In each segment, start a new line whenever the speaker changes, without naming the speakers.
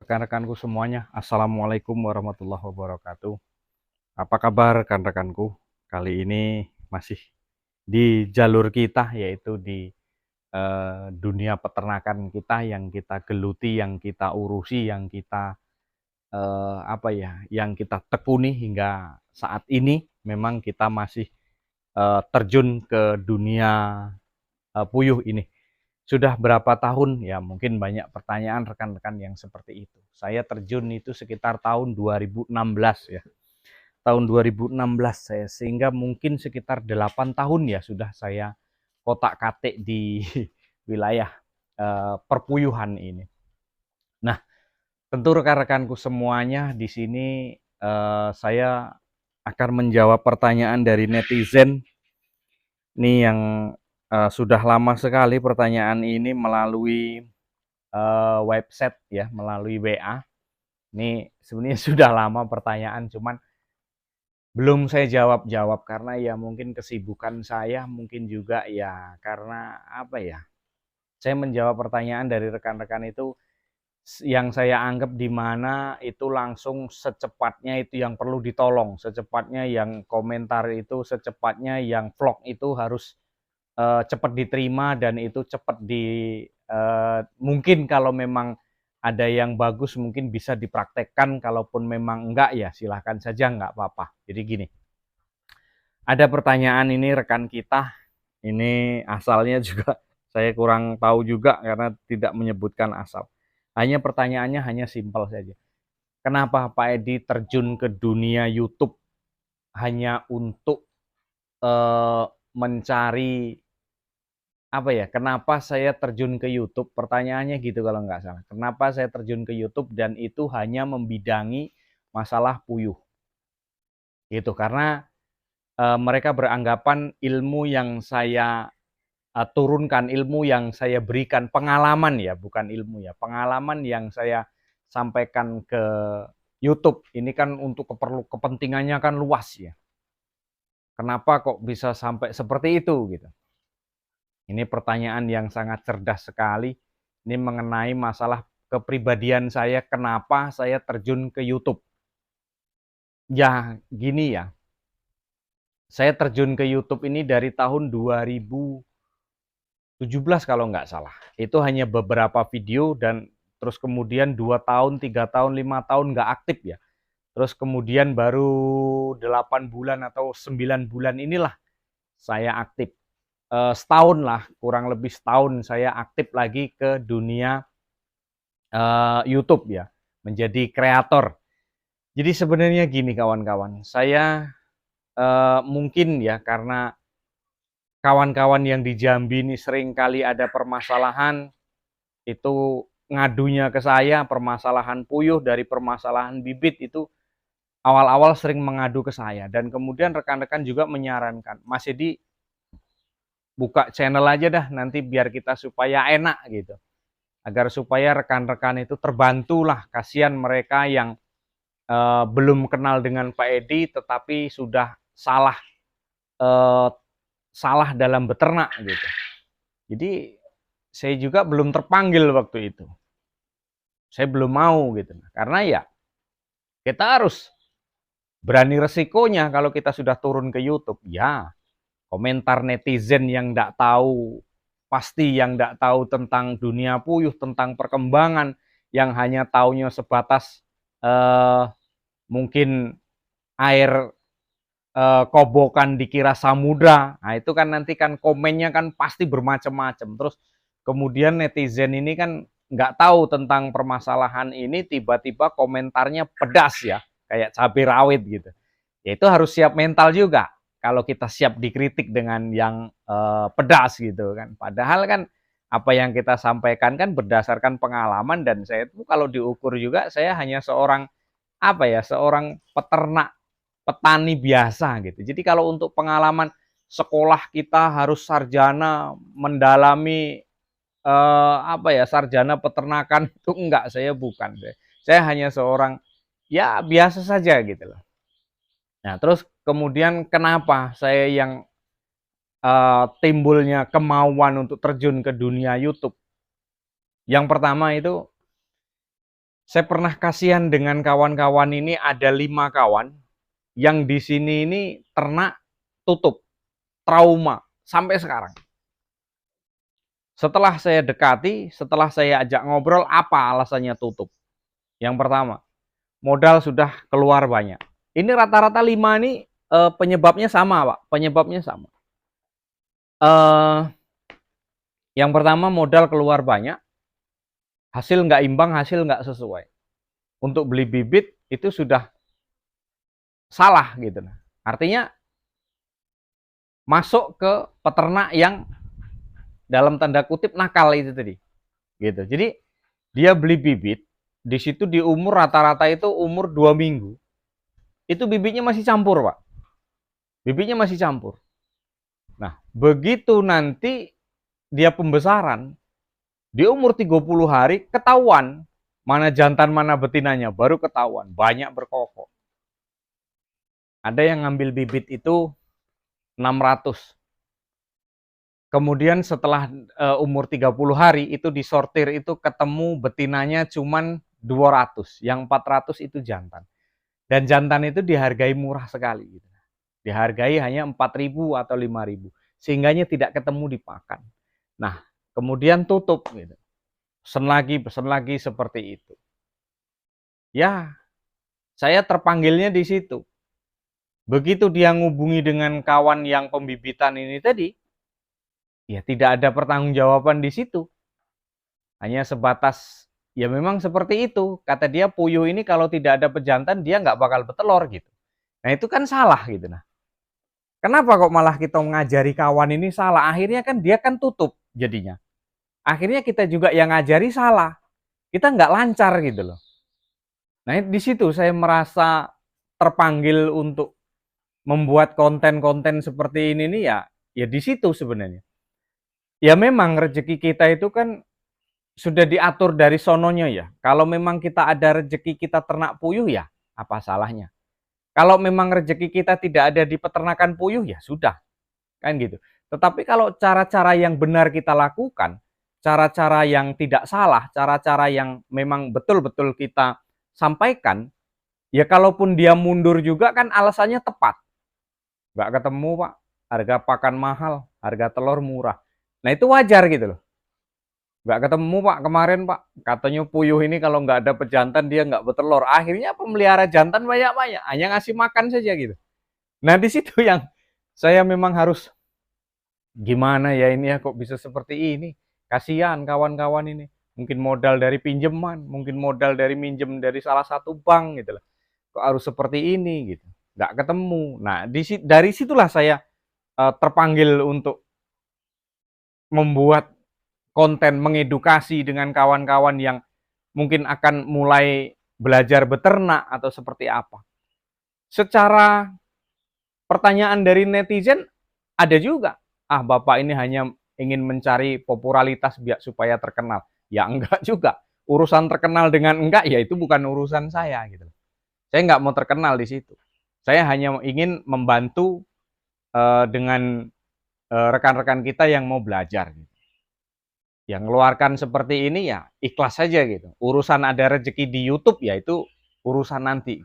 Rekan-rekanku semuanya, Assalamualaikum warahmatullahi wabarakatuh. Apa kabar rekan-rekanku? Kali ini masih di jalur kita, yaitu di dunia peternakan kita yang kita geluti, yang kita urusi, yang kita yang kita tekuni hingga saat ini. Memang kita masih terjun ke dunia puyuh ini. Sudah berapa tahun? Ya mungkin banyak pertanyaan rekan-rekan yang seperti itu. Saya terjun itu sekitar tahun 2016 ya. Tahun 2016 saya, sehingga mungkin sekitar 8 tahun ya sudah saya kotak-katik di wilayah perpuyuhan ini. Nah, tentu rekan-rekanku semuanya di sini saya akan menjawab pertanyaan dari netizen. Ini yang sudah lama sekali pertanyaan ini melalui website ya, melalui WA. Ini sebenarnya sudah lama pertanyaan, cuman belum saya jawab-jawab karena ya mungkin kesibukan saya, mungkin juga ya karena saya menjawab pertanyaan dari rekan-rekan itu yang saya anggap di mana itu langsung secepatnya itu yang perlu ditolong, secepatnya yang komentar itu, secepatnya yang vlog itu harus cepat diterima dan itu cepat mungkin kalau memang ada yang bagus mungkin bisa dipraktekkan, kalaupun memang enggak ya silahkan saja, enggak apa-apa. Jadi gini, ada pertanyaan ini rekan kita, ini asalnya juga saya kurang tahu juga karena tidak menyebutkan asal. Hanya pertanyaannya hanya simpel saja. Kenapa Pak Edi terjun ke dunia YouTube hanya untuk mencari kenapa saya terjun ke YouTube? Pertanyaannya gitu kalau nggak salah. Kenapa saya terjun ke YouTube dan itu hanya membidangi masalah puyuh? Gitu, karena mereka beranggapan ilmu yang saya turunkan, ilmu yang saya berikan, pengalaman ya, bukan ilmu ya, pengalaman yang saya sampaikan ke YouTube ini kan untuk kepentingannya kan luas ya. Kenapa kok bisa sampai seperti itu gitu? Ini pertanyaan yang sangat cerdas sekali. Ini mengenai masalah kepribadian saya, kenapa saya terjun ke YouTube. Ya, gini ya. Saya terjun ke YouTube ini dari tahun 2017 kalau nggak salah. Itu hanya beberapa video dan terus kemudian 2 tahun, 3 tahun, 5 tahun nggak aktif ya. Terus kemudian baru 8 bulan atau 9 bulan inilah saya aktif. Setahun lah, kurang lebih setahun saya aktif lagi ke dunia YouTube ya, menjadi kreator. Jadi sebenarnya gini kawan-kawan, saya mungkin ya karena kawan-kawan yang di Jambi ini sering kali ada permasalahan, itu ngadunya ke saya, permasalahan puyuh dari permasalahan bibit itu awal-awal sering mengadu ke saya, dan kemudian rekan-rekan juga menyarankan, Mas Edi buka channel aja dah nanti biar kita supaya enak gitu. Agar supaya rekan-rekan itu terbantulah, kasihan mereka yang belum kenal dengan Pak Edi tetapi sudah eh, salah dalam beternak gitu. Jadi saya juga belum terpanggil waktu itu. Saya belum mau gitu. Karena ya kita harus berani resikonya kalau kita sudah turun ke YouTube. Ya, komentar netizen yang enggak tahu, pasti yang enggak tahu tentang dunia puyuh, tentang perkembangan, yang hanya taunya sebatas mungkin air kobokan dikira samudra. Nah, itu kan nanti kan komennya kan pasti bermacam-macam. Terus kemudian netizen ini kan nggak tahu tentang permasalahan ini, tiba-tiba komentarnya pedas ya, kayak cabai rawit gitu. Ya itu harus siap mental juga. Kalau kita siap dikritik dengan yang pedas gitu kan. Padahal kan apa yang kita sampaikan kan berdasarkan pengalaman, dan saya itu kalau diukur juga saya hanya seorang peternak, petani biasa gitu. Jadi kalau untuk pengalaman sekolah kita harus sarjana mendalami sarjana peternakan itu enggak, saya bukan. Saya hanya seorang ya biasa saja gitu loh. Nah, terus kemudian kenapa saya yang timbulnya kemauan untuk terjun ke dunia YouTube? Yang pertama itu Saya pernah kasihan dengan kawan-kawan ini, ada 5 kawan yang di sini ini ternak tutup, trauma sampai sekarang. Setelah saya dekati, setelah saya ajak ngobrol, apa alasannya tutup? Yang pertama, modal sudah keluar banyak. Ini rata-rata 5 ini penyebabnya sama, Pak. Penyebabnya sama. Yang pertama, modal keluar banyak, hasil nggak imbang, hasil nggak sesuai. Untuk beli bibit itu sudah salah gitu. Artinya masuk ke peternak yang dalam tanda kutip nakal itu tadi. Gitu. Jadi dia beli bibit, di situ di umur rata-rata itu umur 2 minggu. Itu bibitnya masih campur, Pak. Bibitnya masih campur. Nah, begitu nanti dia pembesaran, di umur 30 hari ketahuan mana jantan mana betinanya, baru ketahuan, banyak berkokok. Ada yang ngambil bibit itu 600. Kemudian setelah umur 30 hari itu disortir, itu ketemu betinanya cuman 200, yang 400 itu jantan. Dan jantan itu dihargai murah sekali gitu. Dihargai hanya 4.000 atau 5.000, sehingganya tidak ketemu di pakan. Nah, kemudian tutup gitu. Pesen lagi seperti itu. Ya, saya terpanggilnya di situ. Begitu dia ngubungi dengan kawan yang pembibitan ini tadi, ya tidak ada pertanggungjawaban di situ. Hanya sebatas, ya memang seperti itu. Kata dia, puyuh ini kalau tidak ada pejantan, dia nggak bakal bertelur gitu. Nah itu kan salah gitu. Nah, kenapa kok malah kita mengajari kawan ini salah? Akhirnya kan dia kan tutup jadinya. Akhirnya kita juga yang ngajari salah. Kita nggak lancar gitu loh. Nah di situ saya merasa terpanggil untuk membuat konten-konten seperti ini nih, ya di situ sebenarnya. Ya memang rezeki kita itu kan sudah diatur dari sononya ya. Kalau memang kita ada rezeki kita ternak puyuh, ya apa salahnya? Kalau memang rezeki kita tidak ada di peternakan puyuh, ya sudah, kan gitu. Tetapi kalau cara-cara yang benar kita lakukan, cara-cara yang tidak salah, cara-cara yang memang betul-betul kita sampaikan, ya kalaupun dia mundur juga kan alasannya tepat. Nggak ketemu, Pak, harga pakan mahal, harga telur murah. Nah itu wajar gitu loh. Nggak ketemu, Pak, kemarin, Pak, katanya puyuh ini kalau nggak ada pejantan dia nggak bertelur. Akhirnya pemelihara jantan banyak-banyak, hanya ngasih makan saja gitu. Nah di situ yang saya memang harus, gimana ya ini ya, kok bisa seperti ini? Kasihan kawan-kawan ini. Mungkin modal dari pinjaman, mungkin modal dari minjem dari salah satu bank gitu loh. Kok harus seperti ini gitu. Nggak ketemu. Nah, dari situlah saya terpanggil untuk membuat konten mengedukasi dengan kawan-kawan yang mungkin akan mulai belajar beternak atau seperti apa. Secara pertanyaan dari netizen ada juga, ah Bapak ini hanya ingin mencari popularitas biar supaya terkenal. Ya enggak juga. Urusan terkenal dengan enggak, ya itu bukan urusan saya gitu. Saya nggak mau terkenal di situ. Saya hanya ingin membantu dengan rekan-rekan kita yang mau belajar. Yang ngeluarkan seperti ini ya ikhlas saja gitu. Urusan ada rezeki di YouTube ya itu urusan nanti.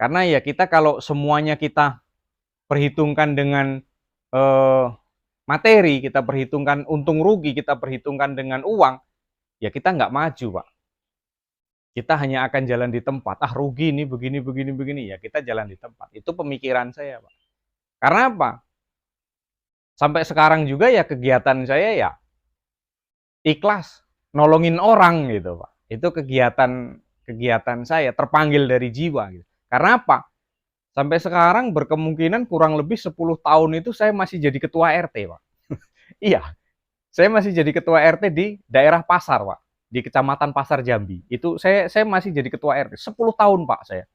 Karena ya kita kalau semuanya kita perhitungkan dengan materi, kita perhitungkan untung rugi, kita perhitungkan dengan uang, ya kita nggak maju, Pak. Kita hanya akan jalan di tempat. Ah rugi nih begini, begini, begini. Ya kita jalan di tempat. Itu pemikiran saya, Pak. Karena apa? Sampai sekarang juga ya kegiatan saya ya ikhlas, nolongin orang gitu, Pak. Itu kegiatan saya, terpanggil dari jiwa gitu. Karena apa? Sampai sekarang berkemungkinan kurang lebih 10 tahun itu saya masih jadi ketua RT, Pak. Iya, saya masih jadi ketua RT di daerah Pasar, Pak. Di Kecamatan Pasar Jambi. Itu saya masih jadi ketua RT 10 tahun, Pak, saya.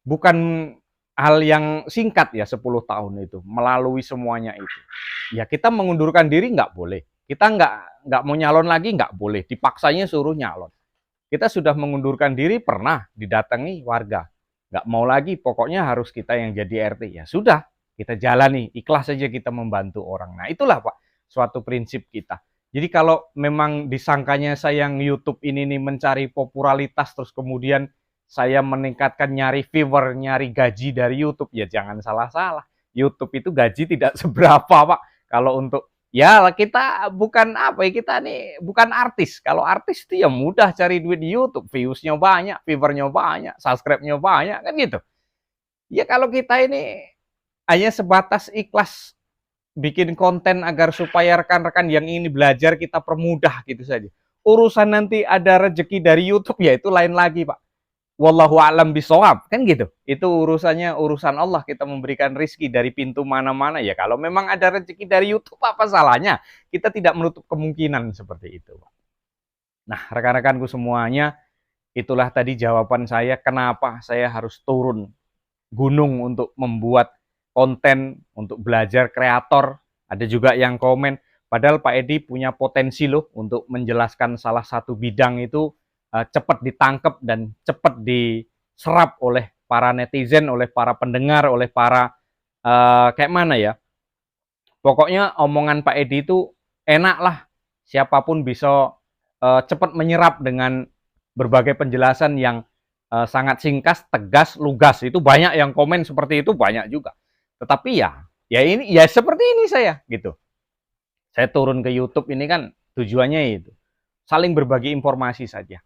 Bukan hal yang singkat ya 10 tahun itu, melalui semuanya itu. Ya kita mengundurkan diri nggak boleh. Kita nggak mau nyalon lagi nggak boleh. Dipaksanya suruh nyalon. Kita sudah mengundurkan diri, pernah didatangi warga. Nggak mau lagi, pokoknya harus kita yang jadi RT. Ya sudah, kita jalani. Ikhlas saja kita membantu orang. Nah itulah Pak, suatu prinsip kita. Jadi kalau memang disangkanya saya yang YouTube ini nih mencari popularitas, terus kemudian saya meningkatkan nyari viewer, nyari gaji dari YouTube, ya jangan salah-salah. YouTube itu gaji tidak seberapa, Pak. Kalau untuk ya kita bukan apa ya, kita nih bukan artis. Kalau artis itu ya mudah cari duit di YouTube, views-nya banyak, viewernya banyak, subscribe-nya banyak, kan gitu. Ya kalau kita ini hanya sebatas ikhlas bikin konten agar supaya rekan-rekan yang ini belajar kita permudah gitu saja. Urusan nanti ada rezeki dari YouTube ya itu lain lagi, Pak. Wallahu a'lam bishawab, kan gitu. Itu urusannya urusan Allah, kita memberikan rizki dari pintu mana-mana ya. Kalau memang ada rezeki dari YouTube apa salahnya? Kita tidak menutup kemungkinan seperti itu, Pak. Nah, rekan-rekanku semuanya, itulah tadi jawaban saya kenapa saya harus turun gunung untuk membuat konten, untuk belajar kreator. Ada juga yang komen, padahal Pak Edi punya potensi loh untuk menjelaskan salah satu bidang itu cepat ditangkap dan cepat diserap oleh para netizen, oleh para pendengar, oleh para kayak mana ya. Pokoknya omongan Pak Edi itu enak lah, siapapun bisa cepat menyerap dengan berbagai penjelasan yang sangat singkat, tegas, lugas. Itu banyak yang komen seperti itu, banyak juga. Tetapi ya ini ya seperti ini saya gitu. Saya turun ke YouTube ini kan tujuannya itu saling berbagi informasi saja.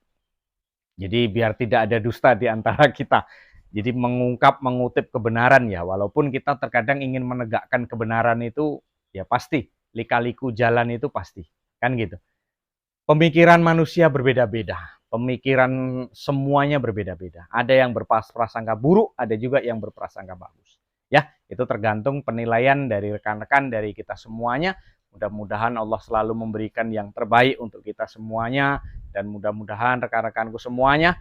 Jadi biar tidak ada dusta di antara kita. Jadi mengungkap, mengutip kebenaran ya, walaupun kita terkadang ingin menegakkan kebenaran itu ya pasti, lika-liku jalan itu pasti, kan gitu. Pemikiran manusia berbeda-beda, pemikiran semuanya berbeda-beda. Ada yang berprasangka buruk, ada juga yang berprasangka bagus. Ya, itu tergantung penilaian dari rekan-rekan, dari kita semuanya. Mudah-mudahan Allah selalu memberikan yang terbaik untuk kita semuanya, dan mudah-mudahan rekan-rekanku semuanya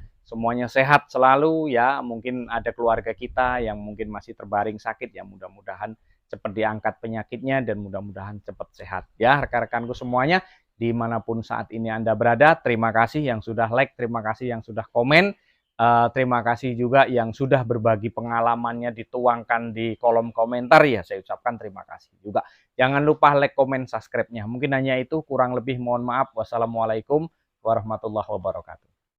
sehat selalu ya. Mungkin ada keluarga kita yang mungkin masih terbaring sakit, ya mudah-mudahan cepat diangkat penyakitnya dan mudah-mudahan cepat sehat ya rekan-rekanku semuanya. Dimanapun saat ini Anda berada, terima kasih yang sudah like, terima kasih yang sudah komen, terima kasih juga yang sudah berbagi pengalamannya dituangkan di kolom komentar ya, saya ucapkan terima kasih juga. Jangan lupa like, komen, subscribe-nya. Mungkin hanya itu, kurang lebih mohon maaf. Wassalamualaikum warahmatullahi wabarakatuh.